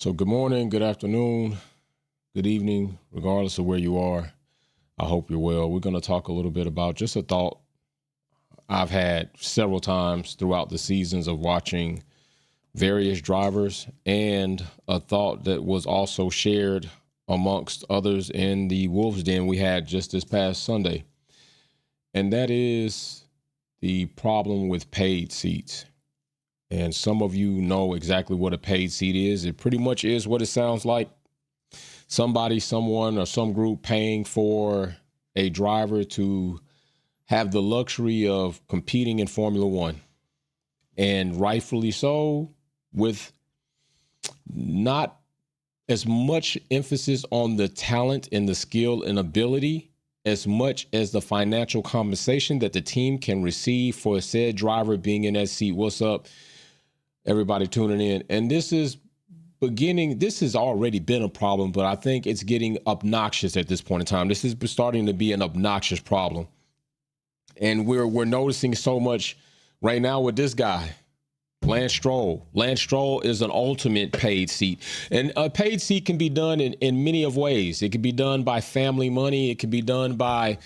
So good morning, good afternoon, good evening, regardless of where you are. I hope you're well. We're going to talk a little bit about just a thought I've had several times throughout the seasons of watching various drivers, and a thought that was also shared amongst others in the Wolves Den we had just this past Sunday. And that is the problem with paid seats. And some of you know exactly what a paid seat is. It pretty much is what it sounds like. Somebody, someone, or some group paying for a driver to have the luxury of competing in Formula One. And rightfully so, with not as much emphasis on the talent and the skill and ability as much as the financial compensation that the team can receive for said driver being in that seat. What's up, everybody tuning in? And this has already been a problem, but I think it's getting obnoxious at this point in time. This is starting to be an obnoxious problem. And we're noticing so much right now with this guy, Lance Stroll. Lance Stroll is an ultimate paid seat. And a paid seat can be done in many of ways. It can be done by family money. It can be done by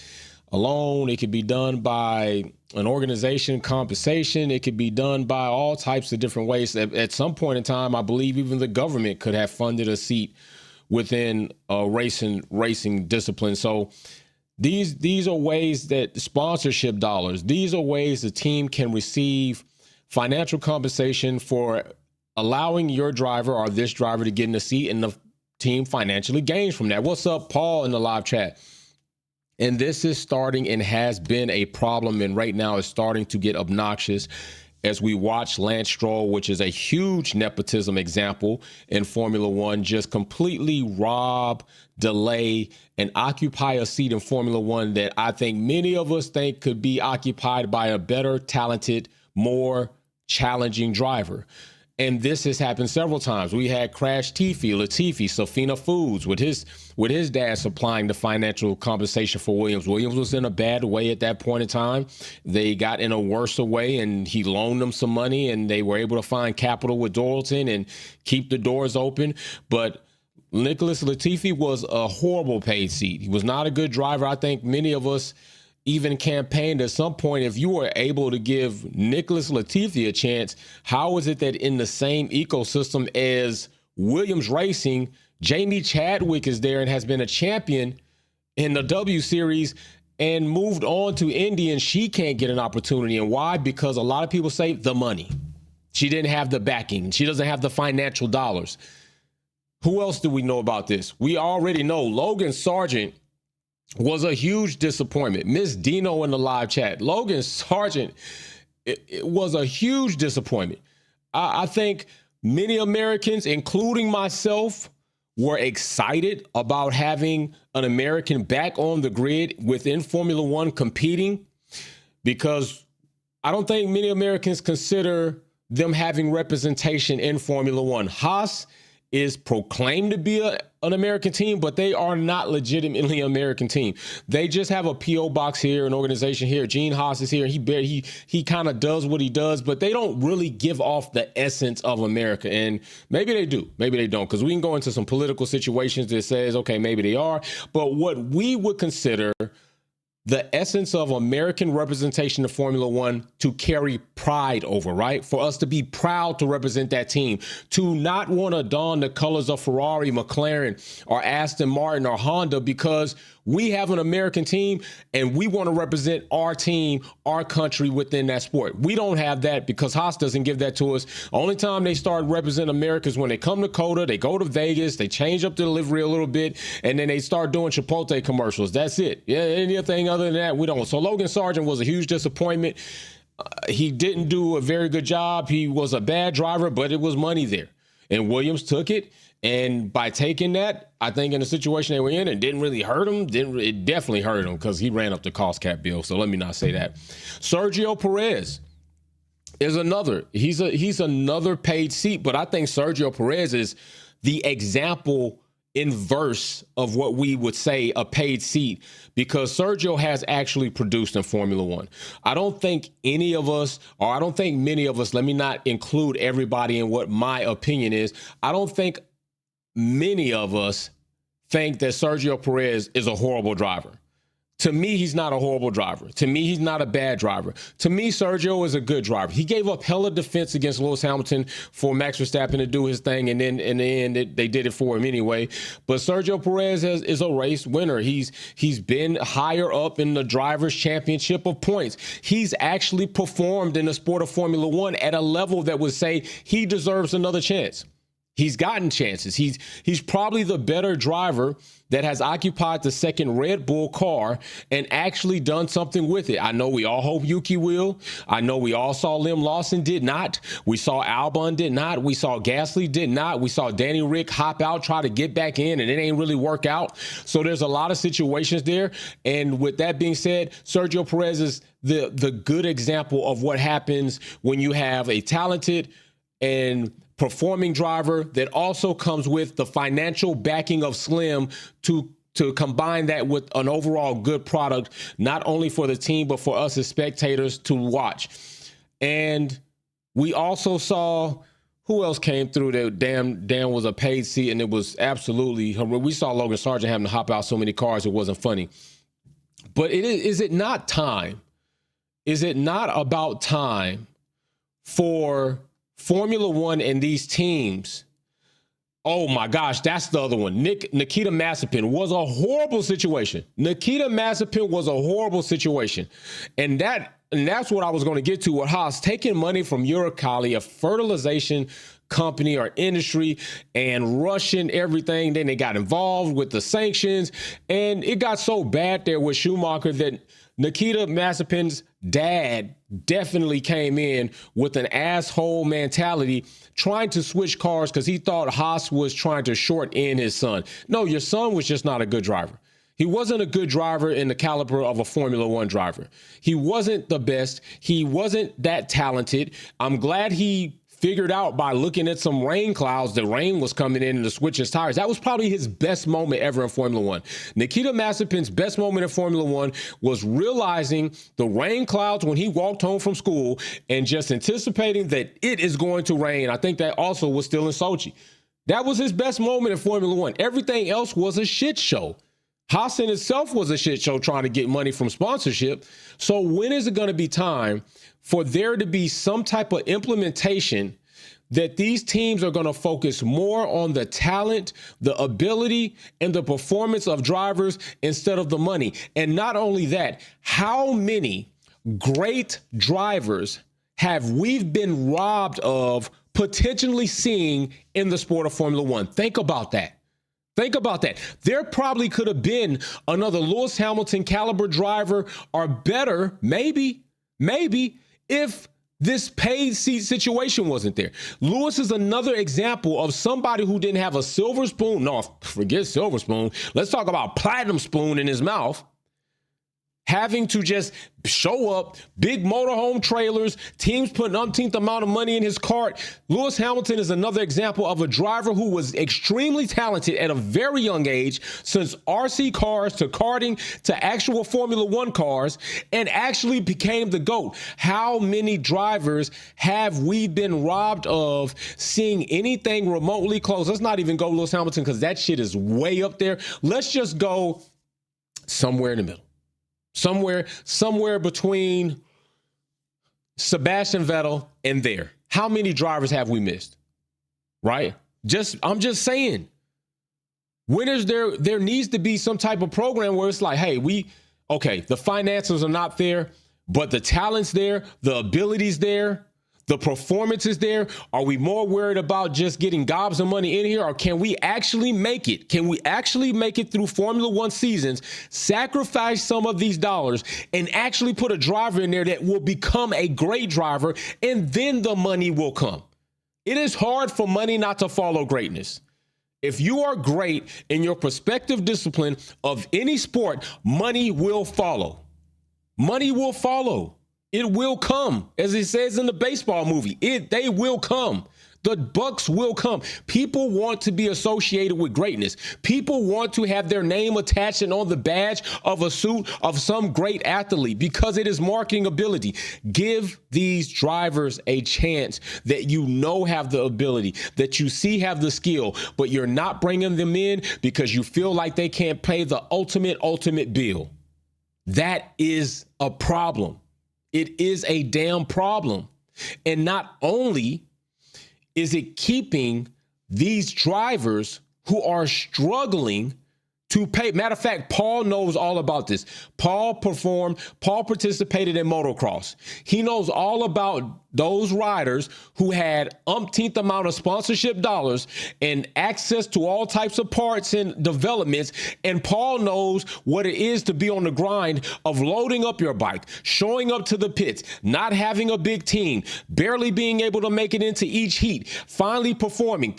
a loan. It could be done by an organization compensation. It could be done by all types of different ways. At some point in time, I believe even the government could have funded a seat within a racing discipline. So these are ways that sponsorship dollars, these are ways the team can receive financial compensation for allowing your driver or this driver to get in the seat, and the team financially gains from that. What's up, Paul, in the live chat? And this is starting and has been a problem, and right now it's starting to get obnoxious as we watch Lance Stroll, which is a huge nepotism example in Formula One, just completely rob, delay, and occupy a seat in Formula One that I think many of us think could be occupied by a better, talented, more challenging driver. And this has happened several times. We had Crash Latifi, Safina Foods, with his dad supplying the financial compensation for Williams. Williams was in a bad way at that point in time. They got in a worse way, and he loaned them some money, and they were able to find capital with Dorilton and keep the doors open. But Nicholas Latifi was a horrible paid seat. He was not a good driver. I think many of us even campaigned at some point, if you were able to give Nicholas Latifi a chance, how is it that in the same ecosystem as Williams Racing, Jamie Chadwick is there and has been a champion in the W Series and moved on to Indy, and she can't get an opportunity? And why? Because a lot of people say the money. She didn't have the backing. She doesn't have the financial dollars. Who else do we know about this? We already know Logan Sargent was a huge disappointment. Miss Dino in the live chat. Logan Sargent, it was a huge disappointment. I think many Americans, including myself, were excited about having an American back on the grid within Formula One competing, because I don't think many Americans consider them having representation in Formula One. Haas is proclaimed to be an American team, but they are not legitimately an American team. They just have a P.O. box here, an organization here. Gene Haas is here. He kind of does what he does, but they don't really give off the essence of America. And maybe they do, maybe they don't, because we can go into some political situations that says, okay, maybe they are. But what we would consider the essence of American representation of Formula One to carry pride over, right? For us to be proud to represent that team, to not want to don the colors of Ferrari, McLaren, or Aston Martin or Honda, because we have an American team and we want to represent our team, our country within that sport. We don't have that because Haas doesn't give that to us. Only time they start representing America is when they come to COTA, they go to Vegas, they change up the delivery a little bit, and then they start doing Chipotle commercials. That's it. Yeah, anything other than that, we don't. So Logan Sargent was a huge disappointment. He didn't do a very good job. He was a bad driver, but it was money there. And Williams took it. And by taking that, I think in the situation they were in, it didn't really hurt him. It definitely hurt him because he ran up the cost cap bill. So let me not say that. Sergio Perez is another. He's another paid seat, but I think Sergio Perez is the example inverse of what we would say a paid seat, because Sergio has actually produced in Formula One. I don't think any of us, or I don't think many of us, let me not include everybody in what my opinion is. I don't think many of us think that Sergio Perez is a horrible driver. To me, he's not a horrible driver. To me, he's not a bad driver. To me, Sergio is a good driver. He gave up hella defense against Lewis Hamilton for Max Verstappen to do his thing, and then in the end, they did it for him anyway. But Sergio Perez is a race winner. He's been higher up in the Drivers' Championship of points. He's actually performed in the sport of Formula One at a level that would say he deserves another chance. He's gotten chances. He's probably the better driver that has occupied the second Red Bull car and actually done something with it. I know we all hope Yuki will. I know we all saw Liam Lawson did not. We saw Albon did not. We saw Gasly did not. We saw Danny Rick hop out, try to get back in, and it ain't really work out. So there's a lot of situations there. And with that being said, Sergio Perez is the good example of what happens when you have a talented and performing driver that also comes with the financial backing of Slim to combine that with an overall good product, not only for the team, but for us as spectators to watch. And we also saw who else came through that damn was a paid seat, and it was absolutely horrific. We saw Logan Sargent having to hop out so many cars, it wasn't funny. But is it not time? Is it not about time for Formula One and these teams? Oh my gosh, that's the other one. Nikita Mazepin was a horrible situation. Nikita Mazepin was a horrible situation. And that's what I was going to get to with Haas, taking money from Uralkali, a fertilization company or industry, and rushing everything. Then they got involved with the sanctions, and it got so bad there with Schumacher that Nikita Mazepin's dad definitely came in with an asshole mentality, trying to switch cars because he thought Haas was trying to short in his son. No, your son was just not a good driver. He wasn't a good driver in the caliber of a Formula One driver. He wasn't the best. He wasn't that talented. I'm glad he figured out by looking at some rain clouds that rain was coming in and to switch his tires. That was probably his best moment ever in Formula One. Nikita Mazepin's best moment in Formula One was realizing the rain clouds when he walked home from school and just anticipating that it is going to rain. I think that also was still in Sochi. That was his best moment in Formula One. Everything else was a shit show. Haas in itself was a shit show trying to get money from sponsorship. So when is it going to be time for there to be some type of implementation that these teams are going to focus more on the talent, the ability, and the performance of drivers instead of the money? And not only that, how many great drivers have we been robbed of potentially seeing in the sport of Formula One? Think about that. Think about that. There probably could have been another Lewis Hamilton caliber driver or better, maybe, if this paid seat situation wasn't there. Lewis is another example of somebody who didn't have a silver spoon. No, forget silver spoon. Let's talk about platinum spoon in his mouth. Having to just show up, big motorhome trailers, teams putting umpteenth amount of money in his cart. Lewis Hamilton is another example of a driver who was extremely talented at a very young age, since RC cars to karting to actual Formula One cars, and actually became the GOAT. How many drivers have we been robbed of seeing anything remotely close? Let's not even go Lewis Hamilton because that shit is way up there. Let's just go somewhere in the middle. Somewhere between Sebastian Vettel and there. How many drivers have we missed? Right? I'm just saying. When is there needs to be some type of program where it's like, hey, the finances are not there, but the talent's there, the ability's there, the performance is there. Are we more worried about just getting gobs of money in here, or can we actually make it? Can we actually make it through Formula One seasons, sacrifice some of these dollars, and actually put a driver in there that will become a great driver, and then the money will come? It is hard for money not to follow greatness. If you are great in your prospective discipline of any sport, money will follow. Money will follow. It will come. As it says in the baseball movie, they will come. The bucks will come. People want to be associated with greatness. People want to have their name attached and on the badge of a suit of some great athlete because it is marketing ability. Give these drivers a chance that you know have the ability, that you see have the skill, but you're not bringing them in because you feel like they can't pay the ultimate bill. That is a problem. It is a damn problem. And not only is it keeping these drivers who are struggling to pay? Matter of fact, Paul knows all about this. Paul participated in motocross. He knows all about those riders who had umpteenth amount of sponsorship dollars and access to all types of parts and developments. And Paul knows what it is to be on the grind of loading up your bike, showing up to the pits, not having a big team, barely being able to make it into each heat, finally performing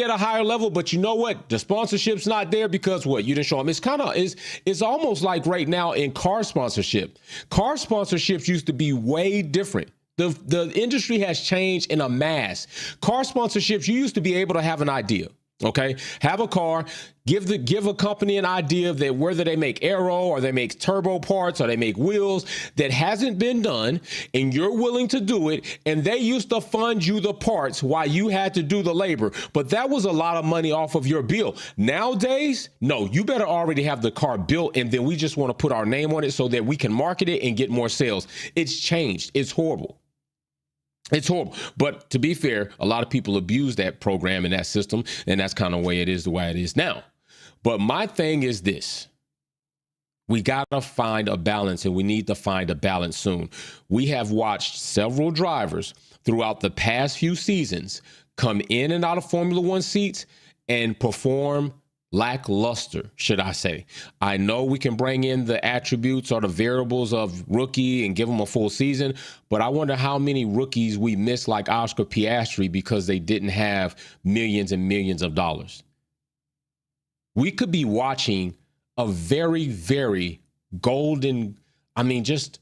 at a higher level. But you know what? The sponsorship's not there because what? You didn't show them. It's almost like right now in car sponsorship. Car sponsorships used to be way different. The industry has changed in a mass. Car sponsorships, you used to be able to have an idea. Okay, have a car, give a company an idea of that whether they make aero or they make turbo parts or they make wheels that hasn't been done, and you're willing to do it. And they used to fund you the parts while you had to do the labor. But that was a lot of money off of your bill. Nowadays, no, you better already have the car built, and then we just want to put our name on it so that we can market it and get more sales. It's changed. It's horrible. It's horrible. But to be fair, a lot of people abuse that program and that system, and that's kind of the way it is now. But my thing is this. We got to find a balance, and we need to find a balance soon. We have watched several drivers throughout the past few seasons come in and out of Formula One seats and perform lackluster, should I say. I know we can bring in the attributes or the variables of rookie and give them a full season, but I wonder how many rookies we miss like Oscar Piastri because they didn't have millions and millions of dollars. We could be watching a very, very golden, just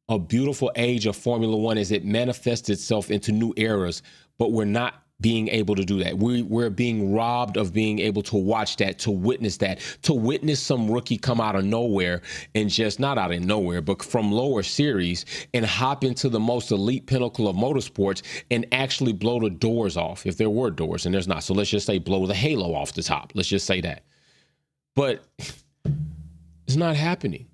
a beautiful age of Formula One as it manifests itself into new eras, but we're not being able to do that. We're being robbed of being able to watch that, to witness some rookie come out of nowhere and just not out of nowhere, but from lower series and hop into the most elite pinnacle of motorsports and actually blow the doors off, if there were doors, and there's not. So let's just say blow the halo off the top. Let's just say that. But it's not happening.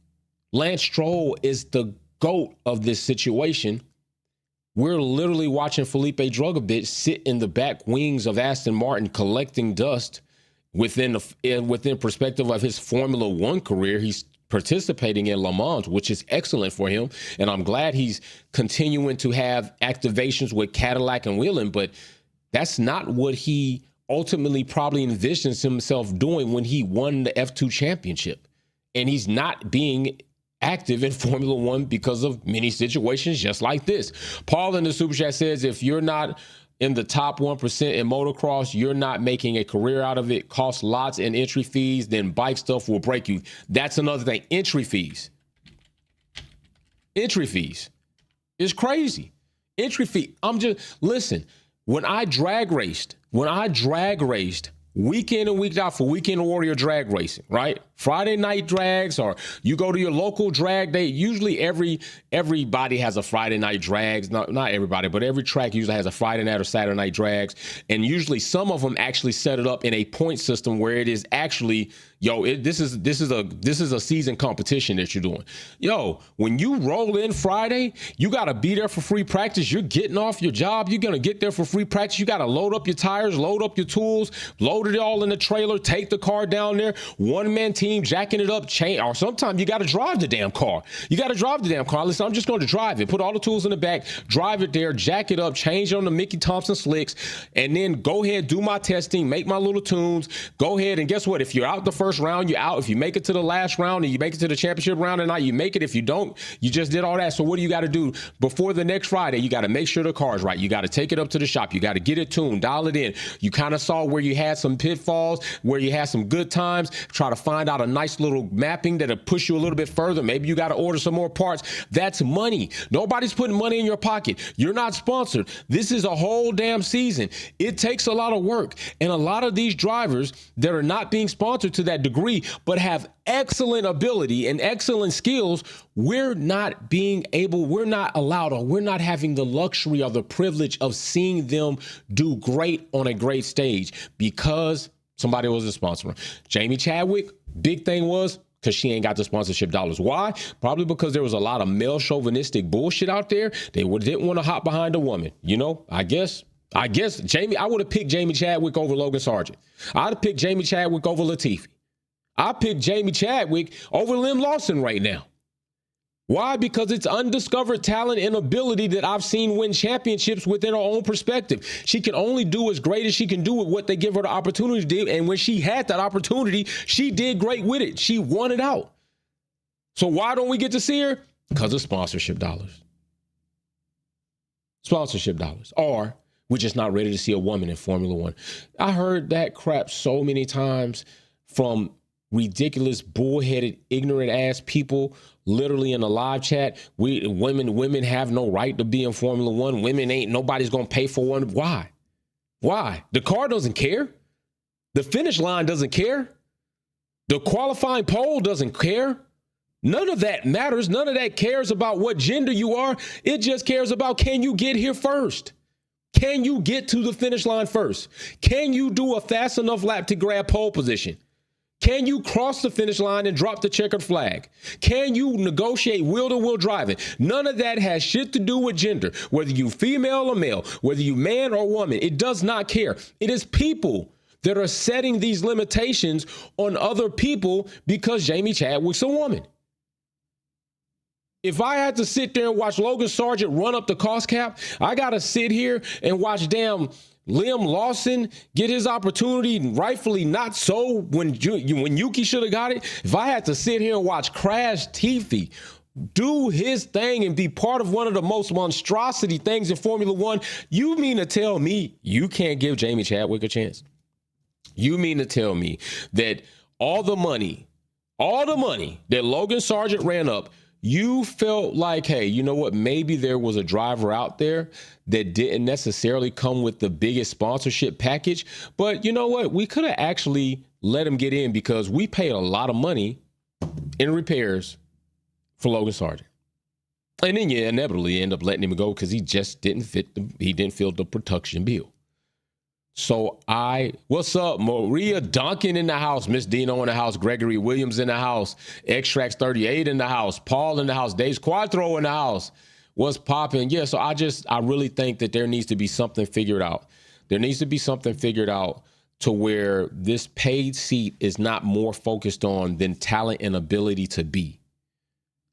Lance Stroll is the GOAT of this situation. We're literally watching Felipe Drugovich sit in the back wings of Aston Martin collecting dust within perspective of his Formula One career. He's participating in Le Mans, which is excellent for him. And I'm glad he's continuing to have activations with Cadillac and Whelen, but that's not what he ultimately probably envisions himself doing when he won the F2 championship. And he's not being active in Formula One because of many situations just like this. Paul in the Super Chat says, if you're not in the top 1% in motocross, you're not making a career out of it, costs lots in entry fees, then bike stuff will break you. That's another thing. Entry fees. Entry fees. It's crazy. Entry fee. Listen, when I drag raced week in and week out for Weekend Warrior drag racing, right? Friday night drags, or you go to your local drag day. Usually everybody has a Friday night drags. Not everybody, but every track usually has a Friday night or Saturday night drags. And usually some of them actually set it up in a point system where it is actually, this is a season competition that you're doing. When you roll in Friday, you got to be there for free practice. You're getting off your job. You're going to get there for free practice. You got to load up your tires, load up your tools, load it all in the trailer, take the car down there, one-man team, jacking it up, or sometimes you got to drive the damn car. Listen, I'm just going to drive it, put all the tools in the back, drive it there, jack it up, change it on the Mickey Thompson slicks, and then go ahead, do my testing, make my little tunes, go ahead, and guess what? If you're out the first round, you're out. If you make it to the last round and you make it to the championship round or not, you make it. If you don't, you just did all that. So what do you got to do before the next Friday? You got to make sure the car's right. You got to take it up to the shop. You got to get it tuned, dial it in. You kind of saw where you had some pitfalls, where you had some good times, try to find out got a nice little mapping that'll push you a little bit further. Maybe you got to order some more parts. That's money. Nobody's putting money in your pocket. You're not sponsored. This is a whole damn season. It takes a lot of work. And a lot of these drivers that are not being sponsored to that degree, but have excellent ability and excellent skills, we're not allowed, or we're not having the luxury or the privilege of seeing them do great on a great stage because somebody was a sponsor. Jamie Chadwick, big thing was because she ain't got the sponsorship dollars. Why? Probably because there was a lot of male chauvinistic bullshit out there. They didn't want to hop behind a woman. You know, I guess Jamie, I would have picked Jamie Chadwick over Logan Sargent. I'd have picked Jamie Chadwick over Latifi. I picked Jamie Chadwick over Lim Lawson right now. Why? Because it's undiscovered talent and ability that I've seen win championships within her own perspective. She can only do as great as she can do with what they give her the opportunity to do. And when she had that opportunity, she did great with it. She won it out. So why don't we get to see her? Because of sponsorship dollars. Sponsorship dollars. Or we're just not ready to see a woman in Formula One. I heard that crap so many times from ridiculous, bullheaded, ignorant ass people, literally in the live chat. Women have no right to be in Formula One. Nobody's going to pay for one. Why? The car doesn't care. The finish line doesn't care. The qualifying pole doesn't care. None of that matters. None of that cares about what gender you are. It just cares about, can you get here first? Can you get to the finish line first? Can you do a fast enough lap to grab pole position? Can you cross the finish line and drop the checkered flag? Can you negotiate wheel-to-wheel driving? None of that has shit to do with gender, whether you female or male, whether you man or woman. It does not care. It is people that are setting these limitations on other people because Jamie Chadwick's a woman. If I had to sit there and watch Logan Sargent run up the cost cap, I got to sit here and watch damn Lim Lawson get his opportunity, rightfully not so, when Yuki should have got it. If I had to sit here and watch Crash Tiffy do his thing and be part of one of the most monstrosity things in Formula One, you mean to tell me you can't give Jamie Chadwick a chance? You mean to tell me that all the money that Logan Sargent ran up, you felt like, hey, you know what? Maybe there was a driver out there that didn't necessarily come with the biggest sponsorship package. But you know what? We could have actually let him get in because we paid a lot of money in repairs for Logan Sargent. And then you inevitably end up letting him go because he just didn't fill the production bill. So what's up? Maria Duncan in the house, Miss Dino in the house, Gregory Williams in the house, Extracts 38 in the house, Paul in the house, Dave's Quattro in the house. What's popping? Yeah, so I really think that there needs to be something figured out. There needs to be something figured out to where this paid seat is not more focused on than talent and ability to be.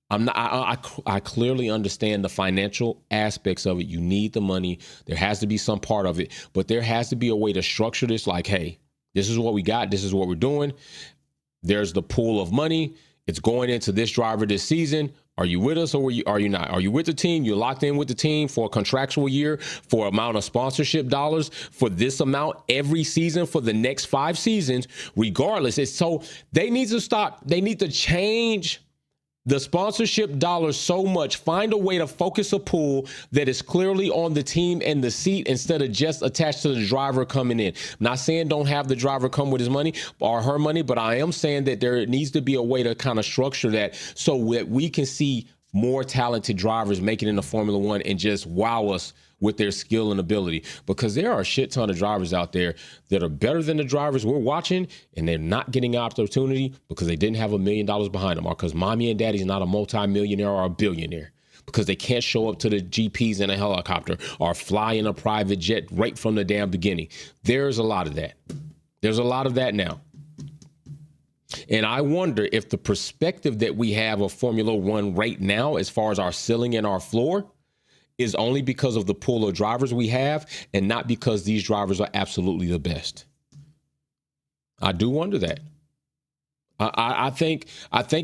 I clearly understand the financial aspects of it. You need the money. There has to be some part of it, but there has to be a way to structure this like, hey, this is what we got. This is what we're doing. There's the pool of money. It's going into this driver this season. Are you with us or are you not? Are you with the team? You're locked in with the team for a contractual year, for amount of sponsorship dollars, for this amount every season for the next 5 seasons, regardless. So they need to stop. They need to change the sponsorship dollars so much, find a way to focus a pool that is clearly on the team and the seat instead of just attached to the driver coming in. I'm not saying don't have the driver come with his money or her money, but I am saying that there needs to be a way to kind of structure that so that we can see more talented drivers make it into Formula One and just wow us with their skill and ability, because there are a shit ton of drivers out there that are better than the drivers we're watching, and they're not getting an opportunity because they didn't have $1 million behind them, or because mommy and daddy's not a multi-millionaire or a billionaire, because they can't show up to the GPs in a helicopter or fly in a private jet right from the damn beginning. There's a lot of that. There's a lot of that now. And I wonder if the perspective that we have of Formula One right now, as far as our ceiling and our floor, is only because of the pool of drivers we have and not because these drivers are absolutely the best. I do wonder that. I think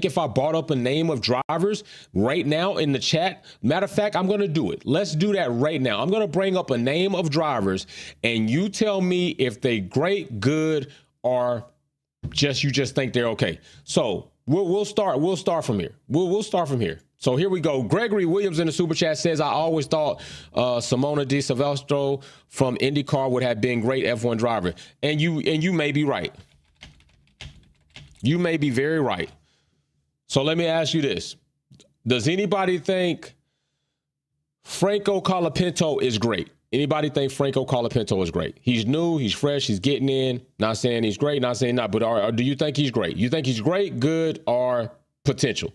if I brought up a name of drivers right now in the chat, matter of fact, I'm going to do it. Let's do that right now. I'm going to bring up a name of drivers and you tell me if they great, good, or You just think they're okay. So we'll start from here. We'll start from here. So here we go. Gregory Williams in the super chat says, I always thought Simona Di Silvestro from IndyCar would have been great F1 driver. And you may be right. You may be very right. So let me ask you this. Does anybody think Franco Colapinto is great? Anybody think Franco Colapinto is great? He's new, he's fresh, he's getting in. Not saying he's great, not saying not, but do you think he's great? You think he's great, good, or potential?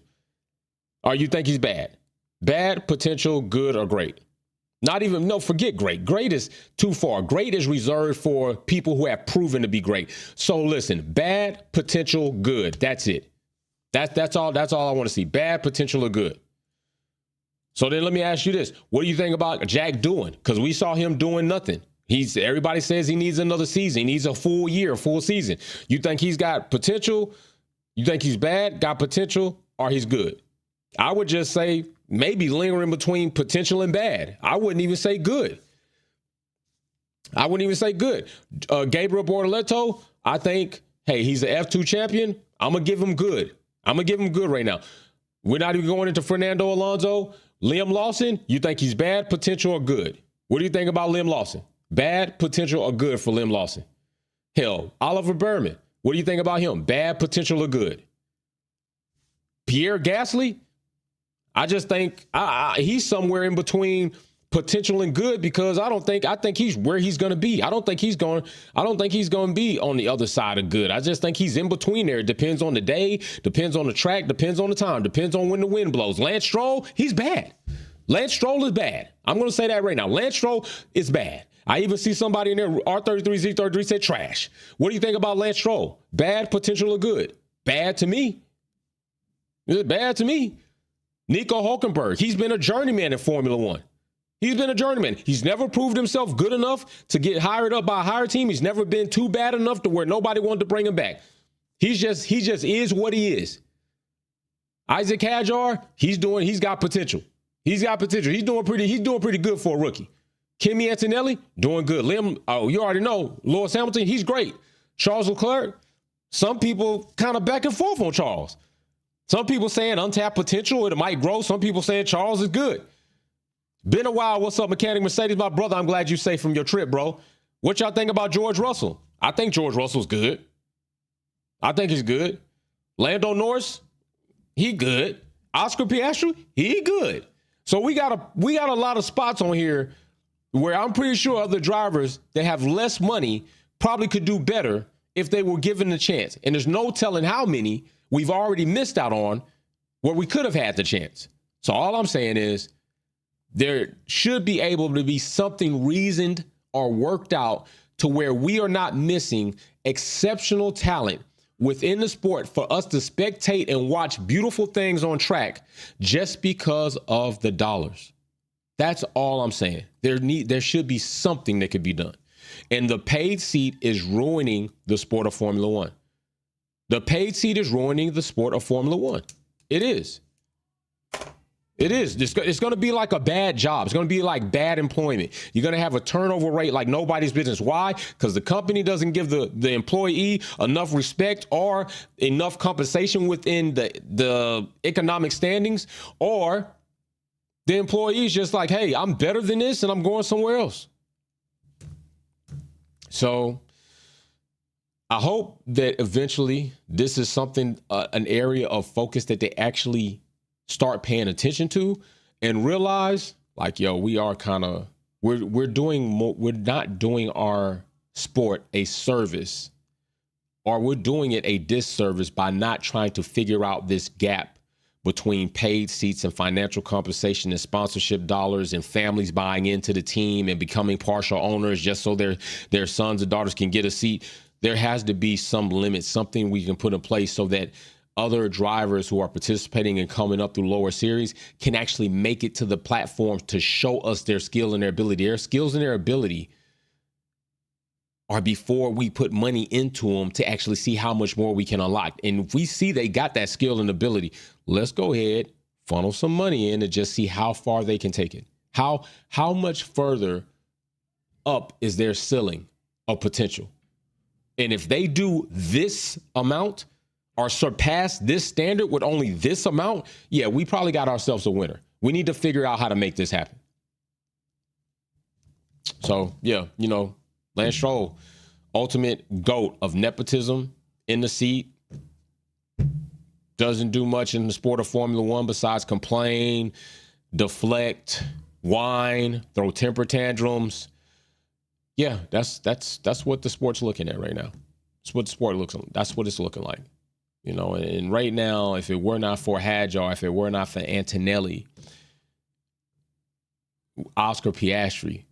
Or you think he's bad? Bad, potential, good, or great? Forget great. Great is too far. Great is reserved for people who have proven to be great. So listen, bad, potential, good. That's it. That's all I want to see. Bad, potential, or good. So then let me ask you this. What do you think about Jack doing? Because we saw him doing nothing. Everybody says he needs another season. He needs a full year, full season. You think he's got potential? You think he's bad, got potential, or he's good? I would just say maybe lingering between potential and bad. I wouldn't even say good. Gabriel Bortoleto, I think, hey, he's an F2 champion. I'm going to give him good. Right now. We're not even going into Fernando Alonso. Liam Lawson, you think he's bad, potential, or good? What do you think about Liam Lawson? Bad, potential, or good for Liam Lawson? Hell, Oliver Berman, what do you think about him? Bad, potential, or good? Pierre Gasly, I just think he's somewhere in between potential and good because I think he's where he's going to be. I don't think he's going to be on the other side of good. I just think he's in between there. It depends on the day, depends on the track, depends on the time, depends on when the wind blows. Lance Stroll, he's bad. Lance Stroll is bad. I'm going to say that right now. Lance Stroll is bad. I even see somebody in there, R33, Z33 said trash. What do you think about Lance Stroll? Bad, potential, or good? Bad to me. It's bad to me. Nico Hulkenberg, he's been a journeyman in Formula One. He's been a journeyman. He's never proved himself good enough to get hired up by a higher team. He's never been too bad enough to where nobody wanted to bring him back. He just is what he is. Isaac Hadjar, he's got potential. He's doing pretty good for a rookie. Kimi Antonelli, doing good. You already know, Lewis Hamilton, he's great. Charles Leclerc, some people kind of back and forth on Charles. Some people saying untapped potential, it might grow. Some people saying Charles is good. Been a while. What's up, Mechanic Mercedes? My brother, I'm glad you're safe from your trip, bro. What y'all think about George Russell? I think George Russell's good. I think he's good. Lando Norris, he good. Oscar Piastri, he good. So we got a lot of spots on here where I'm pretty sure other drivers that have less money probably could do better if they were given the chance. And there's no telling how many we've already missed out on where we could have had the chance. So all I'm saying is there should be able to be something reasoned or worked out to where we are not missing exceptional talent within the sport for us to spectate and watch beautiful things on track just because of the dollars. That's all I'm saying. There should be something that could be done. And the paid seat is ruining the sport of Formula One. The paid seat is ruining the sport of Formula One. It is. It is. It's going to be like a bad job. It's going to be like bad employment. You're going to have a turnover rate like nobody's business. Why? Because the company doesn't give the employee enough respect or enough compensation within the economic standings, or the employee is just like, hey, I'm better than this and I'm going somewhere else. So I hope that eventually this is something, an area of focus that they actually start paying attention to and realize, like, yo, we are kind of, we're not doing our sport a service, or we're doing it a disservice by not trying to figure out this gap between paid seats and financial compensation and sponsorship dollars and families buying into the team and becoming partial owners just so their sons and daughters can get a seat. There has to be some limit, something we can put in place so that other drivers who are participating and coming up through lower series can actually make it to the platform to show us their skill and their ability. Their skills and their ability are before we put money into them to actually see how much more we can unlock. And if we see they got that skill and ability, let's go ahead, funnel some money in and just see how far they can take it. How much further up is their ceiling of potential? And if they do this amount or surpass this standard with only this amount, yeah, we probably got ourselves a winner. We need to figure out how to make this happen. So, yeah, Lance Stroll, ultimate GOAT of nepotism in the seat. Doesn't do much in the sport of Formula One besides complain, deflect, whine, throw temper tantrums. Yeah, that's what the sport's looking at right now. That's what the sport looks like. That's what it's looking like. And right now, if it were not for Hadjar, if it were not for Antonelli, Oscar Piastri,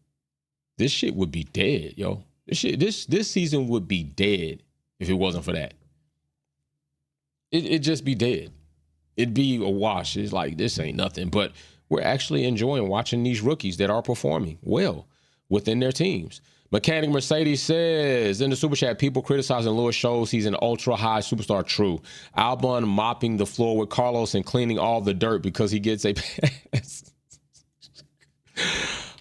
this shit would be dead, yo. This season would be dead if it wasn't for that. It'd just be dead. It'd be a wash. It's like, this ain't nothing. But we're actually enjoying watching these rookies that are performing well within their teams. Mechanic Mercedes says in the super chat, people criticizing Lewis shows he's an ultra high superstar. True. Albon mopping the floor with Carlos and cleaning all the dirt because he gets a pass.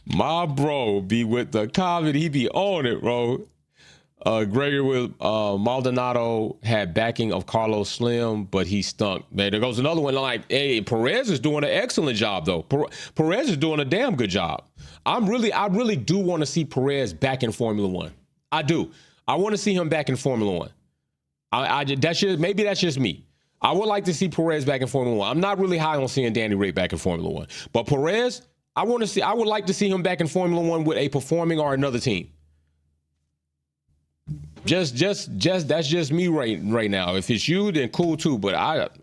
My bro be with the comedy. He be on it, bro. Gregory with Maldonado had backing of Carlos Slim, but he stunk. Man, there goes another one. Like, hey, Perez is doing an excellent job, though. Perez is doing a damn good job. I really do want to see Perez back in Formula One. I do. I want to see him back in Formula One. Maybe that's just me. I would like to see Perez back in Formula One. I'm not really high on seeing Danny Rick back in Formula One, but Perez, I would like to see him back in Formula One with a performing or another team. Just that's just me right now. If it's you, then cool too. But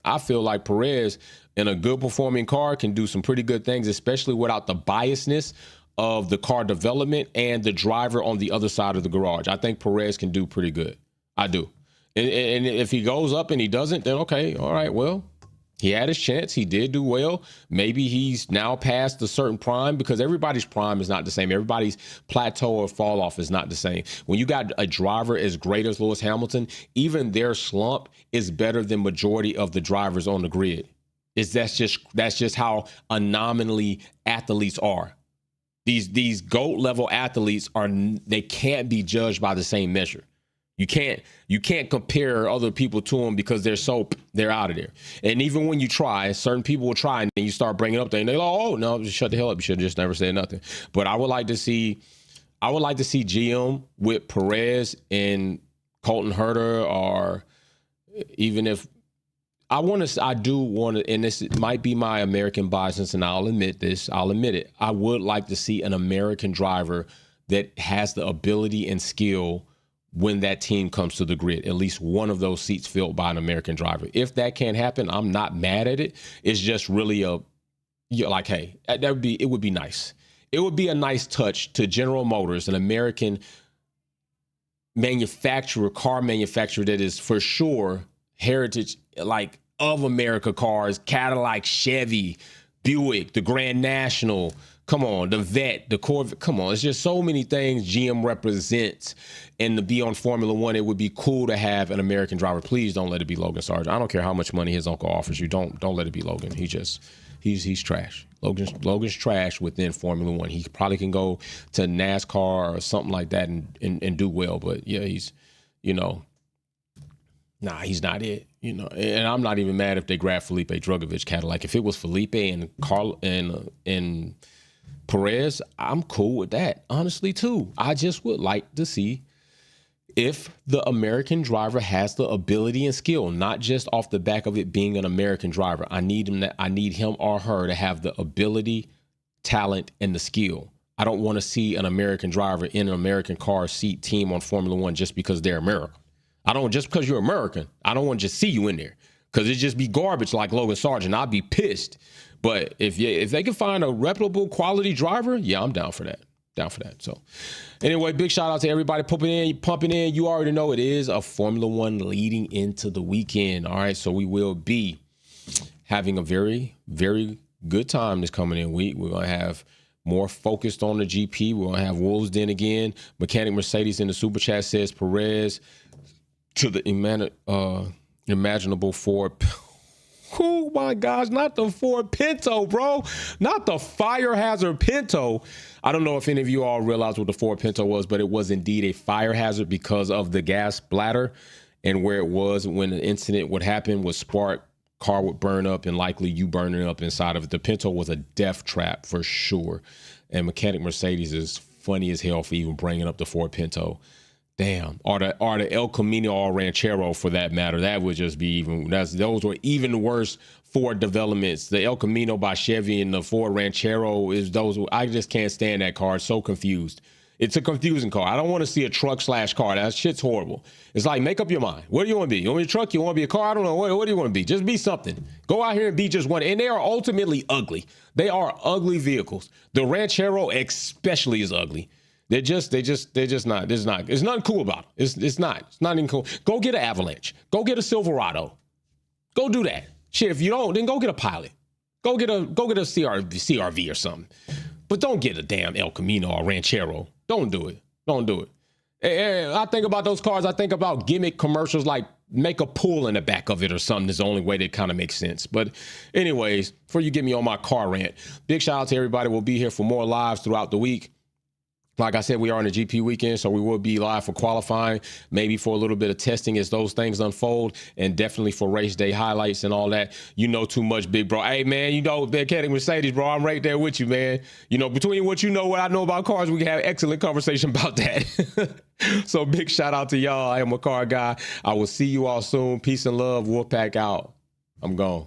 I feel like Perez in a good performing car can do some pretty good things, especially without the biasness of the car development and the driver on the other side of the garage. I think Perez can do pretty good. I do. And if he goes up and he doesn't, then okay, all right, well, he had his chance. He did do well. Maybe he's now past a certain prime, because everybody's prime is not the same. Everybody's plateau or fall off is not the same. When you got a driver as great as Lewis Hamilton, even their slump is better than majority of the drivers on the grid. That's just how anomaly athletes are. These GOAT level athletes they can't be judged by the same measure. You can't compare other people to them because they're out of there. And even when you try, certain people will try and then you start bringing up things. They're like, oh no, just shut the hell up. You should have just never said nothing. But I would like to see GM with Perez and Colton Herter, or even if I do want to, and this might be my American bias, and I'll admit it. I would like to see an American driver that has the ability and skill when that team comes to the grid, at least one of those seats filled by an American driver. If that can't happen, I'm not mad at it. It's just really hey, it would be nice. It would be a nice touch to General Motors, an American car manufacturer that is for sure heritage, like, of America cars, Cadillac, Chevy, Buick, the Grand National, come on, the Vet, the Corvette, come on. It's just so many things GM represents, and to be on Formula One, it would be cool to have an American driver. Please don't let it be Logan Sargent. I don't care how much money his uncle offers you. Don't let it be Logan. He's trash. Logan's trash within Formula One. He probably can go to NASCAR or something like that and do well, but yeah, he's not it. And I'm not even mad if they grab Felipe Drugovich Cadillac. If it was Felipe and Carl and Perez, I'm cool with that, honestly, too. I just would like to see if the American driver has the ability and skill, not just off the back of it being an American driver. I need him or her to have the ability, talent, and the skill. I don't want to see an American driver in an American car seat team on Formula One just because they're American. Just because you're American, I don't want to just see you in there, because it just be garbage like Logan Sargent. I'd be pissed. But if they can find a reputable quality driver, yeah, I'm down for that. So anyway, big shout out to everybody pumping in. You already know it is a Formula One leading into the weekend. All right. So we will be having a very, very good time this coming in week. We're going to have more focused on the GP. We're going to have Wolves Den again. Mechanic Mercedes in the super chat says Perez to the imaginable Ford. Oh my gosh, not the Ford Pinto, bro. Not the fire hazard Pinto. I don't know if any of you all realized what the Ford Pinto was, but it was indeed a fire hazard because of the gas bladder and where it was when an incident would happen would spark, car would burn up, and likely you burning up inside of it. The Pinto was a death trap for sure. And Mechanic Mercedes is funny as hell for even bringing up the Ford Pinto. Damn, or the El Camino or Ranchero for that matter. That would just be even. Those were even worse Ford developments. The El Camino by Chevy and the Ford Ranchero is those. I just can't stand that car. It's so confused. It's a confusing car. I don't want to see a truck/car. That shit's horrible. It's like, make up your mind. What do you want to be? You want to be a truck? You want to be a car? I don't know. What do you want to be? Just be something. Go out here and be just one. And they are ultimately ugly. They are ugly vehicles. The Ranchero especially is ugly. They're just not. There's nothing cool about it. It's not even cool. Go get an Avalanche. Go get a Silverado. Go do that. Shit, if you don't, then go get a Pilot. Go get a CRV or something. But don't get a damn El Camino or Ranchero. Don't do it. Don't do it. And I think about those cars. I think about gimmick commercials like make a pool in the back of it or something is the only way that kind of makes sense. But anyways, before you get me on my car rant, big shout out to everybody. We'll be here for more lives throughout the week. Like I said, we are on the GP weekend, so we will be live for qualifying, maybe for a little bit of testing as those things unfold, and definitely for race day highlights and all that. You know too much, big bro. Hey, man, you know, Mechanic Mercedes, bro, I'm right there with you, man. You know, between what you know, what I know about cars, we can have excellent conversation about that. So big shout out to y'all. I am a car guy. I will see you all soon. Peace and love. Wolfpack out. I'm gone.